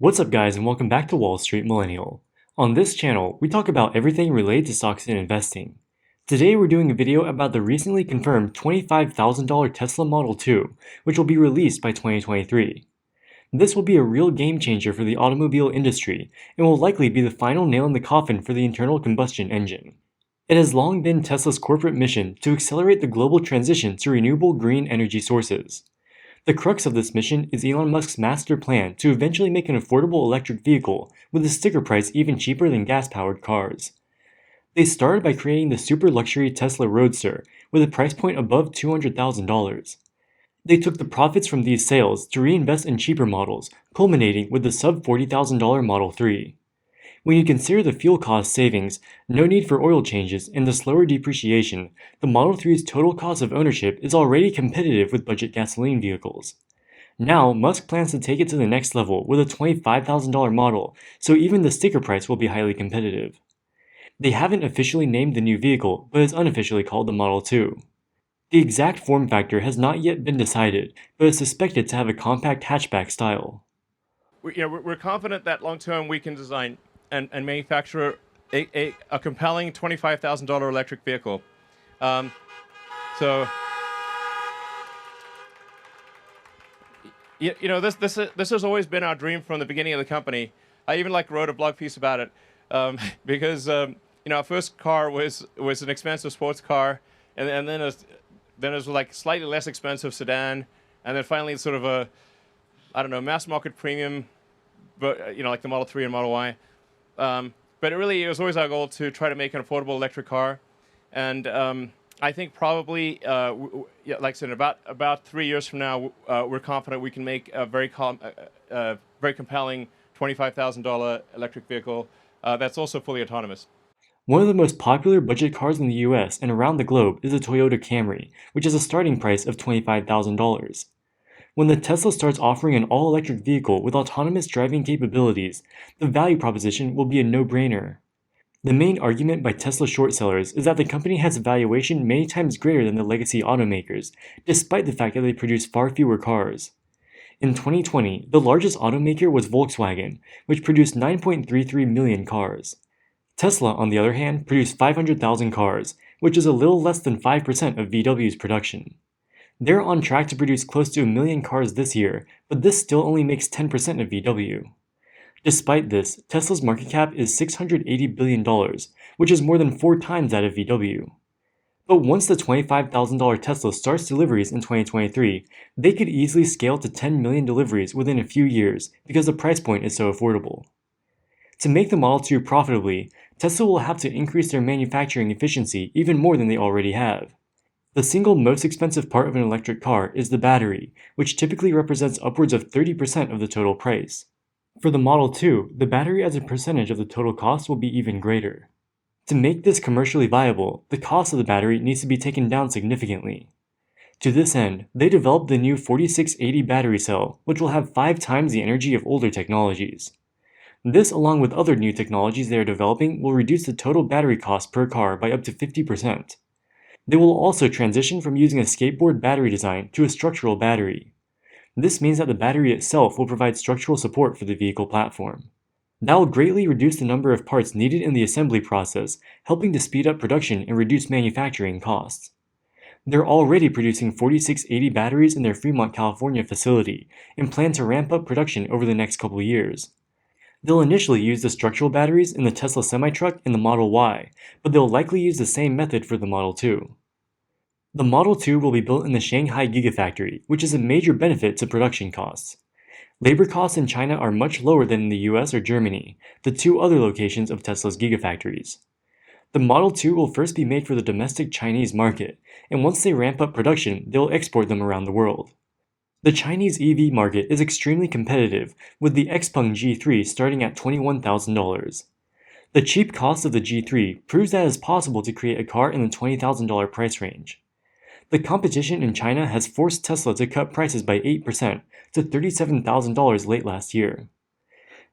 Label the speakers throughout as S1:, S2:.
S1: What's up guys and welcome back to Wall Street Millennial. On this channel, we talk about everything related to stocks and investing. Today we're doing a video about the recently confirmed $25,000 Tesla Model 2, which will be released by 2023. This will be a real game changer for the automobile industry and will likely be the final nail in the coffin for the internal combustion engine. It has long been Tesla's corporate mission to accelerate the global transition to renewable green energy sources. The crux of this mission is Elon Musk's master plan to eventually make an affordable electric vehicle with a sticker price even cheaper than gas-powered cars. They started by creating the super luxury Tesla Roadster with a price point above $200,000. They took the profits from these sales to reinvest in cheaper models, culminating with the sub-$40,000 Model 3. When you consider the fuel cost savings, no need for oil changes, and the slower depreciation, the Model 3's total cost of ownership is already competitive with budget gasoline vehicles. Now, Musk plans to take it to the next level with a $25,000 model, so even the sticker price will be highly competitive. They haven't officially named the new vehicle, but it's unofficially called the Model 2. The exact form factor has not yet been decided, but is suspected to have a compact hatchback style.
S2: We're confident that long-term we can design and manufacture a compelling $25,000 electric vehicle. This has always been our dream from the beginning of the company. I even wrote a blog piece about it because our first car was an expensive sports car, and then it was like slightly less expensive sedan, and then finally it's sort of a mass market premium, but like the Model 3 and Model Y. But it was always our goal to try to make an affordable electric car, and I think probably, like I said, about 3 years from now, we're confident we can make a very compelling $25,000 electric vehicle that's also fully autonomous.
S1: One of the most popular budget cars in the US and around the globe is the Toyota Camry, which has a starting price of $25,000. When the Tesla starts offering an all-electric vehicle with autonomous driving capabilities, the value proposition will be a no-brainer. The main argument by Tesla short sellers is that the company has a valuation many times greater than the legacy automakers, despite the fact that they produce far fewer cars. In 2020, the largest automaker was Volkswagen, which produced 9.33 million cars. Tesla, on the other hand, produced 500,000 cars, which is a little less than 5% of VW's production. They're on track to produce close to 1 million cars this year, but this still only makes 10% of VW. Despite this, Tesla's market cap is $680 billion, which is more than 4 times that of VW. But once the $25,000 Tesla starts deliveries in 2023, they could easily scale to 10 million deliveries within a few years because the price point is so affordable. To make the Model 2 profitably, Tesla will have to increase their manufacturing efficiency even more than they already have. The single most expensive part of an electric car is the battery, which typically represents upwards of 30% of the total price. For the Model 2, the battery as a percentage of the total cost will be even greater. To make this commercially viable, the cost of the battery needs to be taken down significantly. To this end, they developed the new 4680 battery cell, which will have 5 times the energy of older technologies. This, along with other new technologies they are developing, will reduce the total battery cost per car by up to 50%. They will also transition from using a skateboard battery design to a structural battery. This means that the battery itself will provide structural support for the vehicle platform. That will greatly reduce the number of parts needed in the assembly process, helping to speed up production and reduce manufacturing costs. They're already producing 4680 batteries in their Fremont, California facility and plan to ramp up production over the next couple years. They'll initially use the structural batteries in the Tesla semi-truck and the Model Y, but they'll likely use the same method for the Model 2. The Model 2 will be built in the Shanghai Gigafactory, which is a major benefit to production costs. Labor costs in China are much lower than in the US or Germany, the 2 other locations of Tesla's Gigafactories. The Model 2 will first be made for the domestic Chinese market, and once they ramp up production, they'll export them around the world. The Chinese EV market is extremely competitive, with the Xpeng G3 starting at $21,000. The cheap cost of the G3 proves that it is possible to create a car in the $20,000 price range. The competition in China has forced Tesla to cut prices by 8% to $37,000 late last year.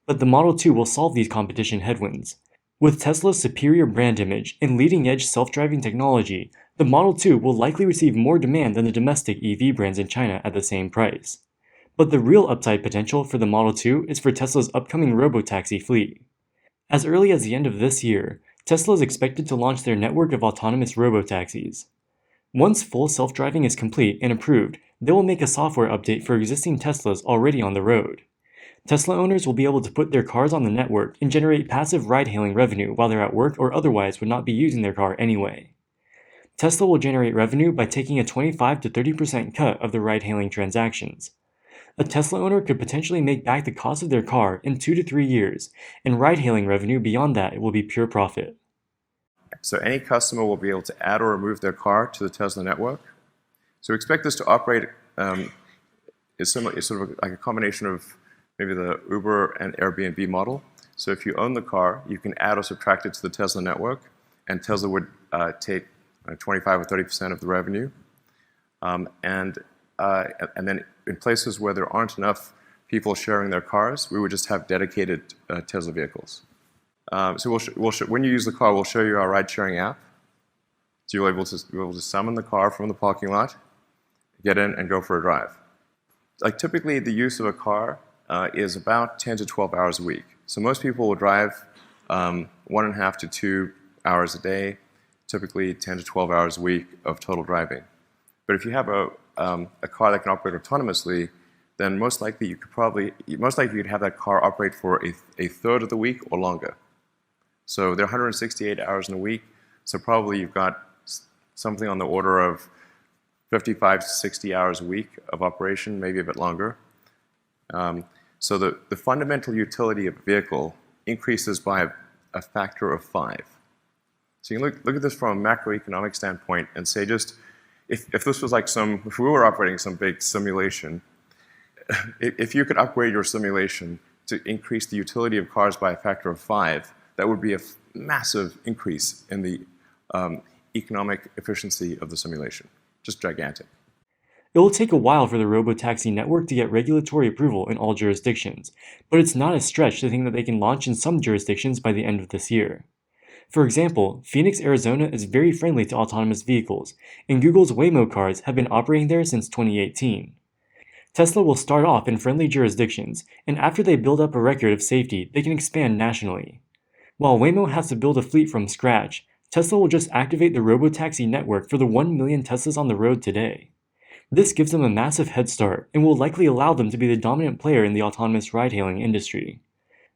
S1: But the Model 2 will solve these competition headwinds. With Tesla's superior brand image and leading-edge self-driving technology, the Model 2 will likely receive more demand than the domestic EV brands in China at the same price. But the real upside potential for the Model 2 is for Tesla's upcoming robotaxi fleet. As early as the end of this year, Tesla is expected to launch their network of autonomous robotaxis. Once full self-driving is complete and approved, they will make a software update for existing Teslas already on the road. Tesla owners will be able to put their cars on the network and generate passive ride-hailing revenue while they're at work or otherwise would not be using their car anyway. Tesla will generate revenue by taking a 25 to 30% cut of the ride-hailing transactions. A Tesla owner could potentially make back the cost of their car in 2 to 3 years, and ride-hailing revenue beyond that will be pure profit.
S3: So any customer will be able to add or remove their car to the Tesla network. So we expect this to operate is sort of like a combination of maybe the Uber and Airbnb model. So if you own the car, you can add or subtract it to the Tesla network, and Tesla would take 25 or 30% of the revenue. And then in places where there aren't enough people sharing their cars, we would just have dedicated Tesla vehicles. So when you use the car, we'll show you our ride-sharing app. So you'll be able to summon the car from the parking lot, get in, and go for a drive. Like typically, the use of a car is about 10 to 12 hours a week. So most people will drive 1.5 to 2 hours a day, typically 10 to 12 hours a week of total driving. But if you have a car that can operate autonomously, then most likely you'd have that car operate for a third of the week or longer. So there are 168 hours in a week, so probably you've got something on the order of 55 to 60 hours a week of operation, maybe a bit longer. So the fundamental utility of a vehicle increases by a factor of 5. So you can look at this from a macroeconomic standpoint and say just, if this was like if we were operating some big simulation, if you could upgrade your simulation to increase the utility of cars by a factor of 5, that would be a massive increase in the economic efficiency of the simulation. Just gigantic.
S1: It will take a while for the robotaxi network to get regulatory approval in all jurisdictions, but it's not a stretch to think that they can launch in some jurisdictions by the end of this year. For example, Phoenix, Arizona is very friendly to autonomous vehicles, and Google's Waymo cars have been operating there since 2018. Tesla will start off in friendly jurisdictions, and after they build up a record of safety, they can expand nationally. While Waymo has to build a fleet from scratch, Tesla will just activate the robotaxi network for the 1 million Teslas on the road today. This gives them a massive head start and will likely allow them to be the dominant player in the autonomous ride-hailing industry.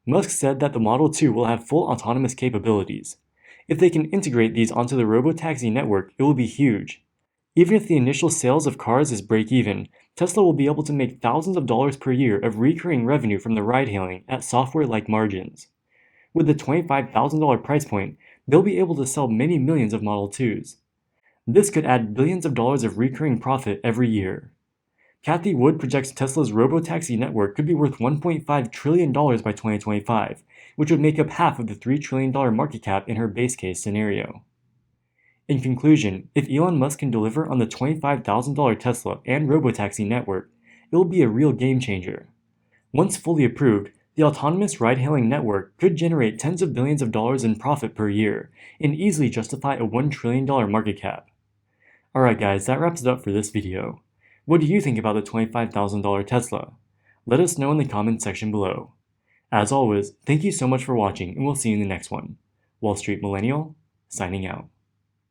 S1: Musk said that the Model 2 will have full autonomous capabilities. If they can integrate these onto the robotaxi network, it will be huge. Even if the initial sales of cars is break-even, Tesla will be able to make thousands of dollars per year of recurring revenue from the ride-hailing at software-like margins. With the $25,000 price point, they'll be able to sell many millions of Model 2s. This could add billions of dollars of recurring profit every year. Kathy Wood projects Tesla's robotaxi network could be worth $1.5 trillion by 2025, which would make up half of the $3 trillion market cap in her base case scenario. In conclusion, if Elon Musk can deliver on the $25,000 Tesla and robotaxi network, it will be a real game changer. Once fully approved, the autonomous ride-hailing network could generate tens of billions of dollars in profit per year and easily justify a $1 trillion market cap. Alright guys, that wraps it up for this video. What do you think about the $25,000 Tesla? Let us know in the comments section below. As always, thank you so much for watching and we'll see you in the next one. Wall Street Millennial, signing out.